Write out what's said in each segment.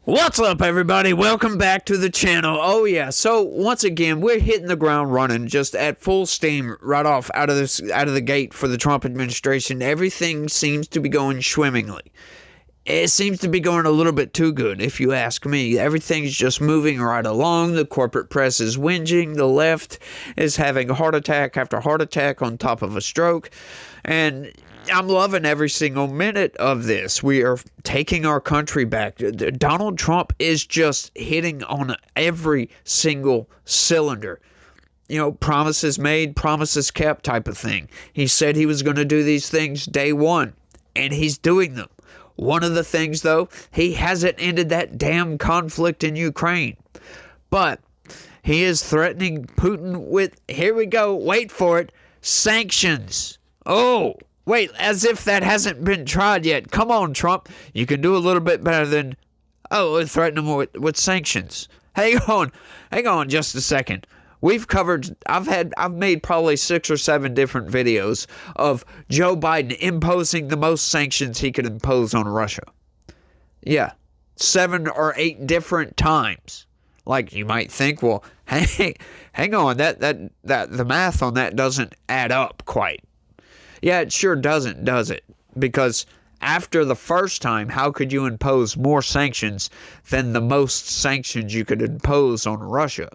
What's up, everybody? Welcome back to the channel. Oh yeah, so once again, we're hitting the ground running, just at full steam right off out of the gate for the Trump administration. Everything seems to be going swimmingly. It seems to be going a little bit too good, if you ask me. Everything's just moving right along. The corporate press is whinging. The left is having heart attack after heart attack on top of a stroke. And I'm loving every single minute of this. We are taking our country back. Donald Trump is just hitting on every single cylinder. You know, promises made, promises kept type of thing. He said he was going to do these things day one, and he's doing them. One of the things, though, he hasn't ended that damn conflict in Ukraine. But he is threatening Putin with, here we go, wait for it, sanctions. Oh, wait, as if that hasn't been tried yet. Come on, Trump. You can do a little bit better than, threaten him with sanctions. Hang on just a second. I've made probably 6 or 7 different videos of Joe Biden imposing the most sanctions he could impose on Russia. Yeah, 7 or 8 different times. Like, you might think, well, hang on, that the math on that doesn't add up quite. Yeah, it sure doesn't, does it? Because after the first time, how could you impose more sanctions than the most sanctions you could impose on Russia?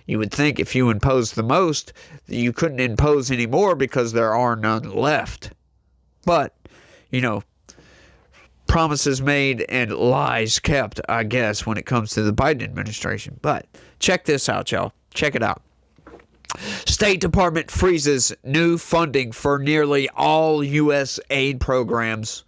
You would think if you imposed the most, you couldn't impose any more because there are none left. But, you know, promises made and lies kept, I guess, when it comes to the Biden administration. But check this out, y'all. Check it out. State Department freezes new funding for nearly all U.S. aid programs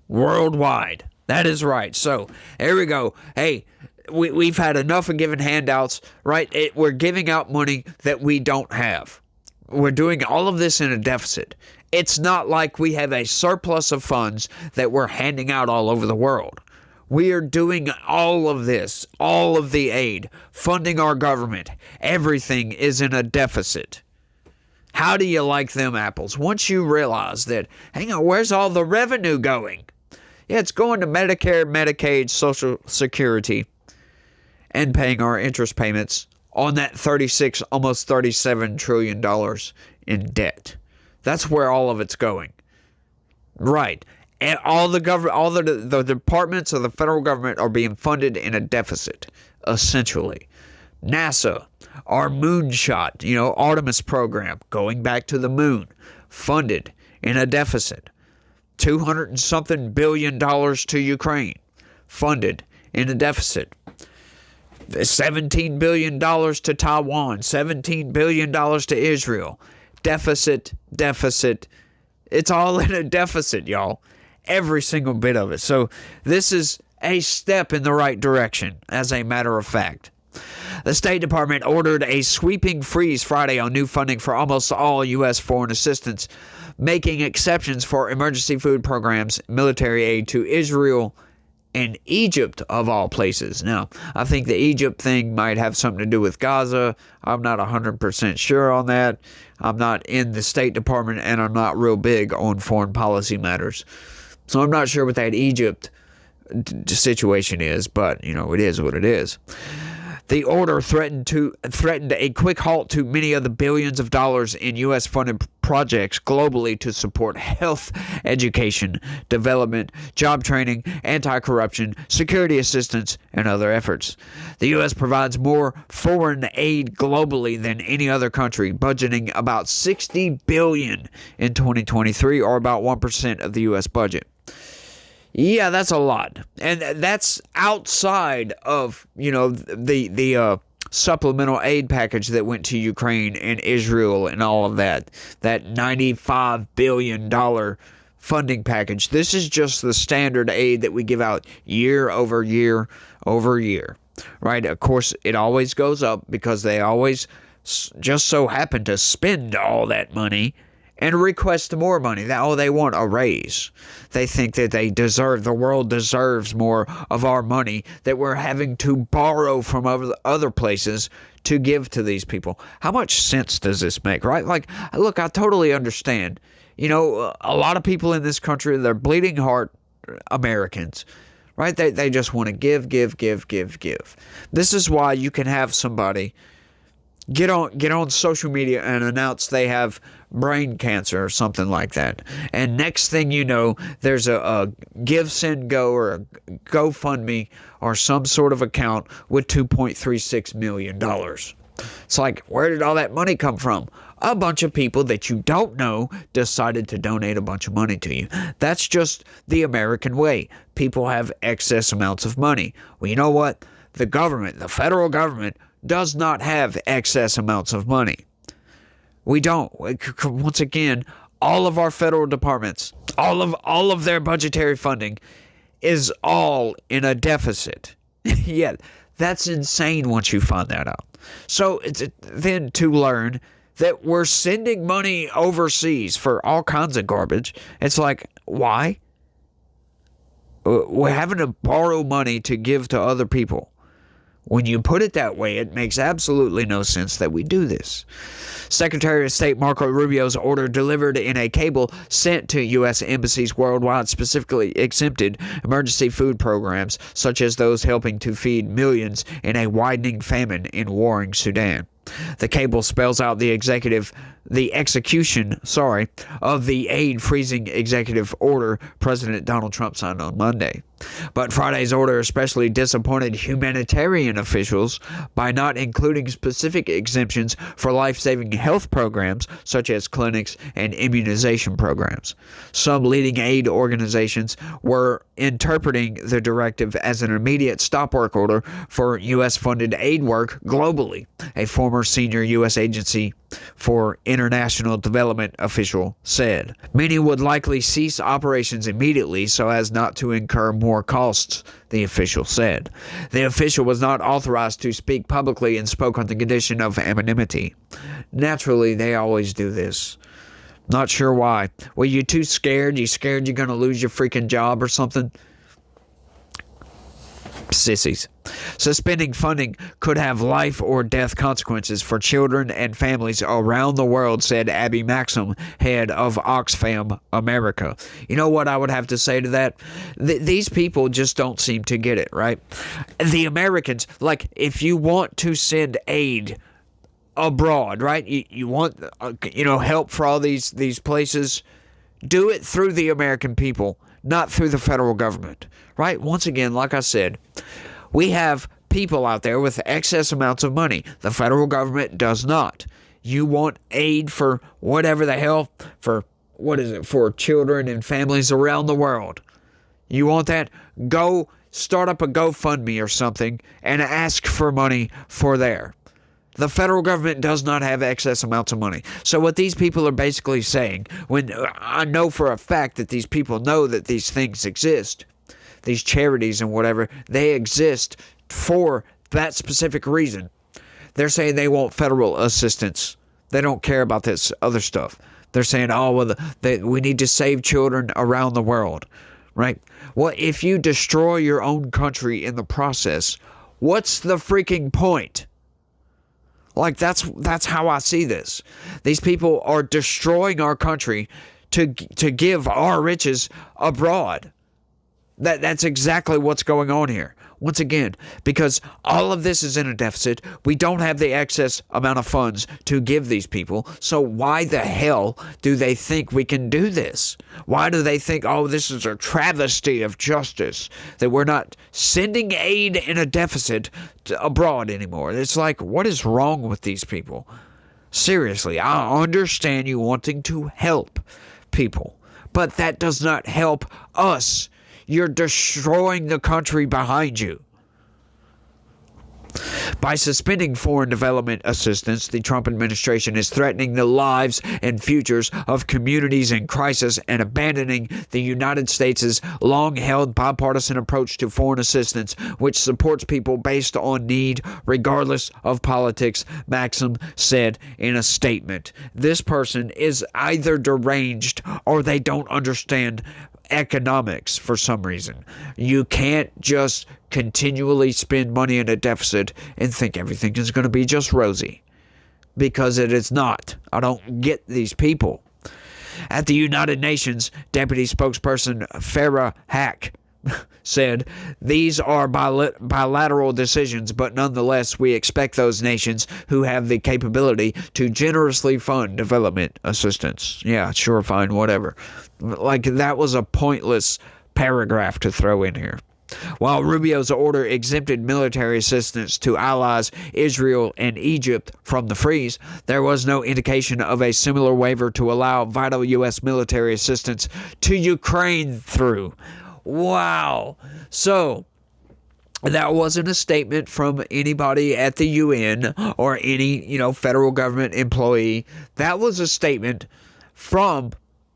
worldwide. That is right. So, here we go. Hey, we've had enough of giving handouts, right? We're giving out money that we don't have. We're doing all of this in a deficit. It's not like we have a surplus of funds that we're handing out all over the world. We are doing all of this, all of the aid, funding our government. Everything is in a deficit. How do you like them apples? Once you realize that, hang on, where's all the revenue going? Yeah, it's going to Medicare, Medicaid, Social Security, and paying our interest payments on that almost $37 trillion in debt. That's where all of it's going. Right. And all the departments of the federal government are being funded in a deficit, essentially. NASA, our moonshot, Artemis program, going back to the moon, funded in a deficit. $200 and something billion to Ukraine, funded in a deficit. $17 billion to Taiwan, $17 billion to Israel. Deficit. It's all in a deficit, y'all. Every single bit of it. So this is a step in the right direction, as a matter of fact. The State Department ordered a sweeping freeze Friday on new funding for almost all U.S. foreign assistance, making exceptions for emergency food programs, military aid to Israel and Egypt, of all places. Now, I think the Egypt thing might have something to do with Gaza. I'm not 100% sure on that. I'm not in the State Department, and I'm not real big on foreign policy matters. So I'm not sure what that Egypt situation is, but, it is what it is. The order threatened a quick halt to many of the billions of dollars in U.S.-funded projects globally to support health, education, development, job training, anti-corruption, security assistance, and other efforts. The U.S. provides more foreign aid globally than any other country, budgeting about $60 billion in 2023, or about 1% of the U.S. budget. Yeah, that's a lot. And that's outside of, the supplemental aid package that went to Ukraine and Israel and all of that. That $95 billion funding package. This is just the standard aid that we give out year over year over year. Right? Of course, it always goes up because they always just so happen to spend all that money and request more money. They want a raise. They think that the world deserves more of our money that we're having to borrow from other places to give to these people. How much sense does this make, right? Like, look, I totally understand. A lot of people in this country, they're bleeding heart Americans, right? They just want to give, give, give, give, give. This is why you can have somebody get on social media and announce they have brain cancer or something like that. And next thing you know, there's a Give, Send, Go or a GoFundMe or some sort of account with $2.36 million. It's like, where did all that money come from? A bunch of people that you don't know decided to donate a bunch of money to you. That's just the American way. People have excess amounts of money. Well, you know what? The government, the federal government, does not have excess amounts of money. We don't. Once again, all of our federal departments, all of their budgetary funding is all in a deficit. Yeah, that's insane once you find that out. So then to learn that we're sending money overseas for all kinds of garbage, it's like, why? We're having to borrow money to give to other people. When you put it that way, it makes absolutely no sense that we do this. Secretary of State Marco Rubio's order delivered in a cable sent to U.S. embassies worldwide specifically exempted emergency food programs, such as those helping to feed millions in a widening famine in warring Sudan. The cable spells out the execution of the aid freezing executive order President Donald Trump signed on Monday. But Friday's order especially disappointed humanitarian officials by not including specific exemptions for life-saving health programs such as clinics and immunization programs. Some leading aid organizations were interpreting the directive as an immediate stop work order for U.S.-funded aid work globally, a former senior U.S. agency for international development official said. Many would likely cease operations immediately so as not to incur more costs, the official said. The official was not authorized to speak publicly and spoke on the condition of anonymity. Naturally, they always do this. Not sure why. Well, you too scared? You scared you're going to lose your freaking job or something? Sissies. Suspending funding could have life or death consequences for children and families around the world, said Abby Maxim, head of Oxfam America. You know what I would have to say to that? These people just don't seem to get it, right? The Americans, like, if you want to send aid abroad, right? You want, help for all these places, do it through the American people, not through the federal government, right? Once again, like I said, we have people out there with excess amounts of money. The federal government does not. You want aid for whatever the hell, for children and families around the world. You want that? Go start up a GoFundMe or something and ask for money for there. The federal government does not have excess amounts of money. So what these people are basically saying, when I know for a fact that these people know that these things exist, these charities and whatever, they exist for that specific reason. They're saying they want federal assistance. They don't care about this other stuff. They're saying, we need to save children around the world, right? Well, if you destroy your own country in the process, what's the freaking point? Like, that's how I see this. These people are destroying our country to give our riches abroad. That's exactly what's going on here. Once again, because all of this is in a deficit, we don't have the excess amount of funds to give these people. So why the hell do they think we can do this? Why do they think, this is a travesty of justice, that we're not sending aid in a deficit abroad anymore? It's like, what is wrong with these people? Seriously, I understand you wanting to help people, but that does not help us. You're destroying the country behind you. By suspending foreign development assistance, the Trump administration is threatening the lives and futures of communities in crisis and abandoning the United States' long-held bipartisan approach to foreign assistance, which supports people based on need, regardless of politics, Maxim said in a statement. This person is either deranged or they don't understand economics for some reason. You can't just continually spend money in a deficit and think everything is going to be just rosy, because it is not. I don't get these people. At the United Nations, Deputy Spokesperson Farah Haq said, "These are bilateral decisions, but nonetheless, we expect those nations who have the capability to generously fund development assistance." Yeah, sure, fine, whatever. Like, that was a pointless paragraph to throw in here. While Rubio's order exempted military assistance to allies Israel and Egypt from the freeze, there was no indication of a similar waiver to allow vital U.S. military assistance to Ukraine through. Wow. So, that wasn't a statement from anybody at the UN or any, federal government employee. That was a statement from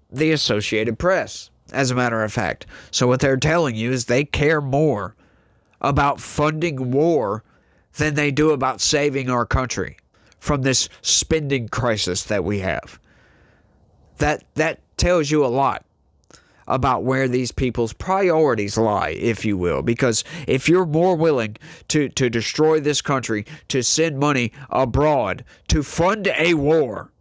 the Associated Press, as a matter of fact. So what they're telling you is they care more about funding war than they do about saving our country from this spending crisis that we have. That tells you a lot about where these people's priorities lie, if you will. Because if you're more willing to destroy this country, to send money abroad, to fund a war,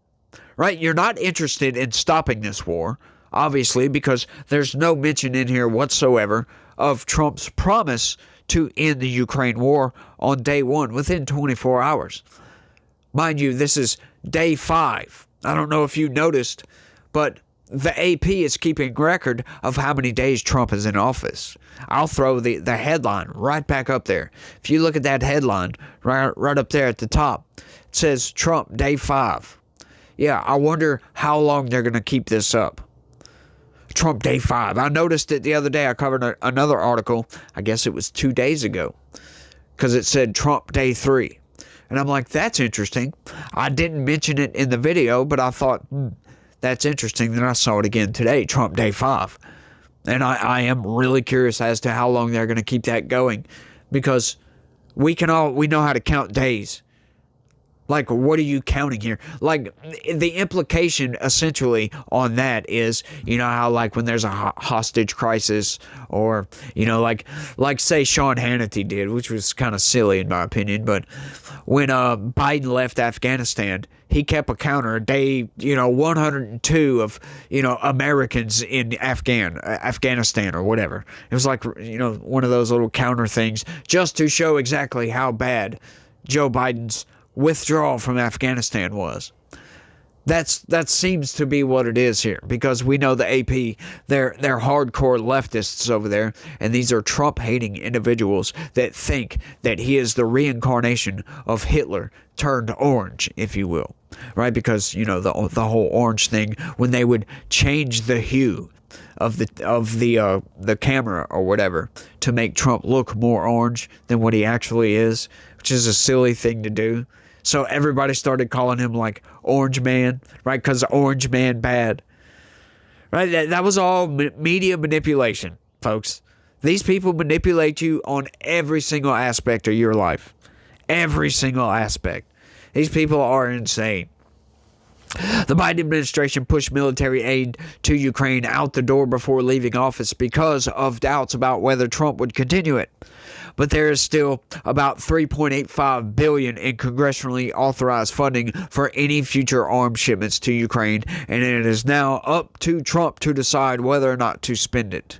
right? You're not interested in stopping this war, obviously, because there's no mention in here whatsoever of Trump's promise to end the Ukraine war on day one, within 24 hours. Mind you, this is day 5. I don't know if you noticed, but the AP is keeping record of how many days Trump is in office. I'll throw the headline right back up there. If you look at that headline right up there at the top, it says Trump day 5. Yeah, I wonder how long they're going to keep this up. Trump day 5. I noticed it the other day. I covered another article, I guess it was 2 days ago, because it said Trump day 3. And I'm like, that's interesting. I didn't mention it in the video, but I thought, that's interesting. Then I saw it again today, Trump day 5. And I am really curious as to how long they're going to keep that going, because we know how to count days. Like, what are you counting here? Like, the implication essentially on that is, how like when there's a hostage crisis, or, like say Sean Hannity did, which was kind of silly in my opinion, but when Biden left Afghanistan, he kept a counter day, 102 of, Americans in Afghanistan or whatever. It was like, one of those little counter things just to show exactly how bad Joe Biden's withdrawal from Afghanistan was. That seems to be what it is here, because we know the AP, they're hardcore leftists over there, and these are Trump-hating individuals that think that he is the reincarnation of Hitler turned orange, if you will, right? Because the whole orange thing, when they would change the hue of the camera or whatever to make Trump look more orange than what he actually is, which is a silly thing to do. So everybody started calling him like Orange Man, right? Because Orange Man bad, right? That was all media manipulation, folks. These people manipulate you on every single aspect of your life. Every single aspect. These people are insane. The Biden administration pushed military aid to Ukraine out the door before leaving office because of doubts about whether Trump would continue it. But there is still about $3.85 billion in congressionally authorized funding for any future arms shipments to Ukraine, and it is now up to Trump to decide whether or not to spend it.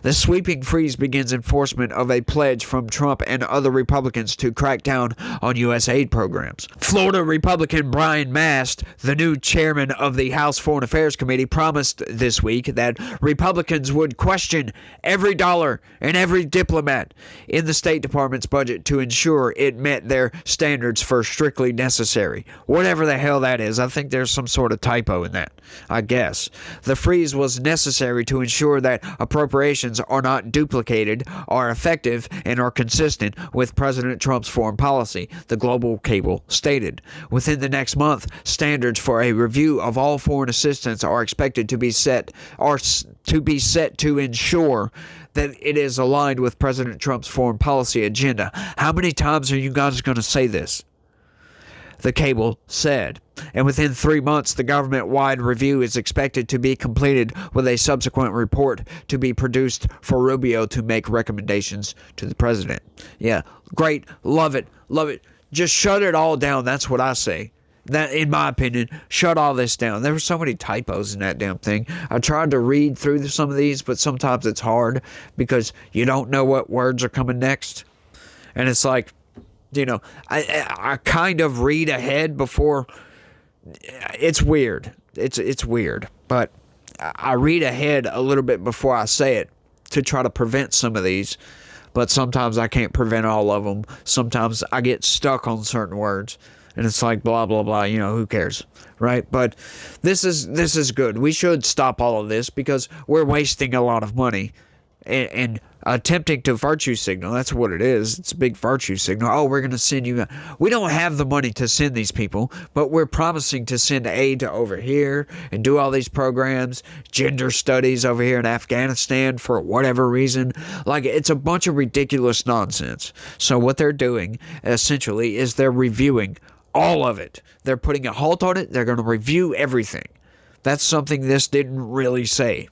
The sweeping freeze begins enforcement of a pledge from Trump and other Republicans to crack down on U.S. aid programs. Florida Republican Brian Mast, the new chairman of the House Foreign Affairs Committee, promised this week that Republicans would question every dollar and every diplomat in the State Department's budget to ensure it met their standards for strictly necessary. Whatever the hell that is. I think there's some sort of typo in that, I guess. The freeze was necessary to ensure that appropriations are not duplicated, are effective, and are consistent with President Trump's foreign policy, the Global Cable stated. Within the next month, standards for a review of all foreign assistance are expected to be set to ensure that it is aligned with President Trump's foreign policy agenda. How many times are you guys going to say this? The Cable said. And within 3 months, the government-wide review is expected to be completed, with a subsequent report to be produced for Rubio to make recommendations to the president. Yeah, great. Love it. Love it. Just shut it all down. That's what I say. that, in my opinion, shut all this down. There were so many typos in that damn thing. I tried to read through some of these, but sometimes it's hard because you don't know what words are coming next. And it's like, I kind of read ahead before. It's weird. It's weird. But I read ahead a little bit before I say it to try to prevent some of these. But sometimes I can't prevent all of them. Sometimes I get stuck on certain words. And it's like, blah, blah, blah, who cares, right? But this is good. We should stop all of this because we're wasting a lot of money and attempting to virtue signal. That's what it is. It's a big virtue signal. Oh, we're going to send you. We don't have the money to send these people, but we're promising to send aid to over here and do all these programs, gender studies over here in Afghanistan for whatever reason. Like, it's a bunch of ridiculous nonsense. So what they're doing essentially is they're reviewing all of it. They're putting a halt on it. They're going to review everything. That's something this didn't really say.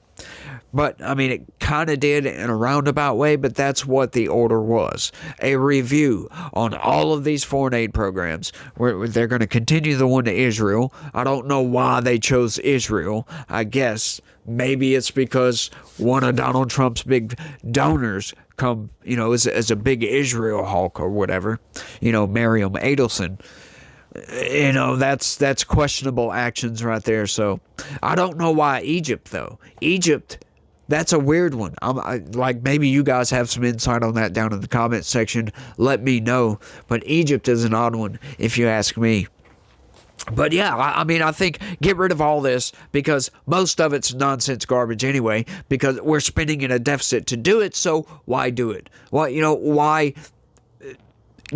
But, I mean, it kind of did in a roundabout way, but that's what the order was. A review on all of these foreign aid programs. Where they're going to continue the one to Israel. I don't know why they chose Israel. I guess maybe it's because one of Donald Trump's big donors come, as a big Israel hawk or whatever. Miriam Adelson. That's questionable actions right there. So I don't know why Egypt, though. Egypt, that's a weird one. Maybe you guys have some insight on that down in the comment section. Let me know. But Egypt is an odd one, if you ask me. But yeah, I think get rid of all this because most of it's nonsense garbage anyway, because we're spending in a deficit to do it. So why do it? Why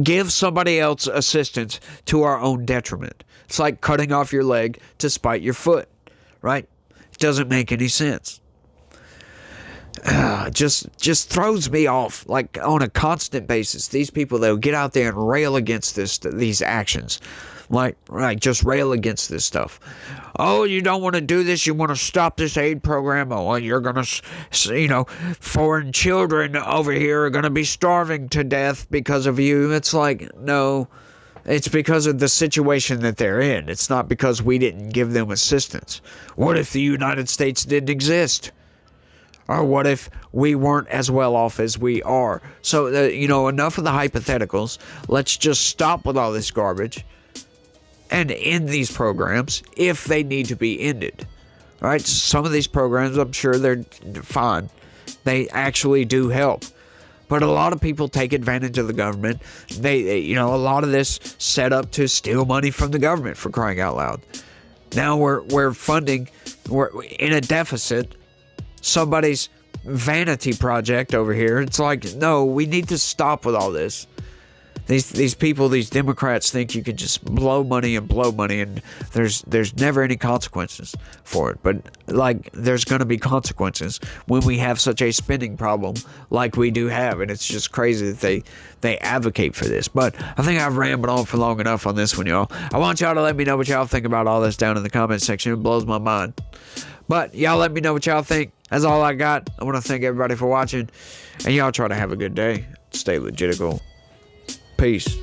give somebody else assistance to our own detriment? It's like cutting off your leg to spite your foot, right? It doesn't make any sense. Just throws me off, like, on a constant basis. These people, they'll get out there and rail against these actions. Just rail against this stuff. Oh, you don't want to do this. You want to stop this aid program. Oh, you're going to, foreign children over here are going to be starving to death because of you. It's like, no, it's because of the situation that they're in. It's not because we didn't give them assistance. What if the United States didn't exist? Or what if we weren't as well off as we are? So, enough of the hypotheticals. Let's just stop with all this garbage and end these programs if they need to be ended. All right, some of these programs, I'm sure they're fine. They actually do help. But a lot of people take advantage of the government. A lot of this set up to steal money from the government, for crying out loud. Now we're funding, we're in a deficit, somebody's vanity project over here. It's like, no, we need to stop with all this. These people, these Democrats, think you can just blow money, and there's never any consequences for it. But there's going to be consequences when we have such a spending problem like we do have, and it's just crazy that they advocate for this. But I think I've rambled on for long enough on this one, y'all. I want y'all to let me know what y'all think about all this down in the comment section. It blows my mind. But y'all let me know what y'all think. That's all I got. I want to thank everybody for watching, and y'all try to have a good day. Stay legitical. Peace.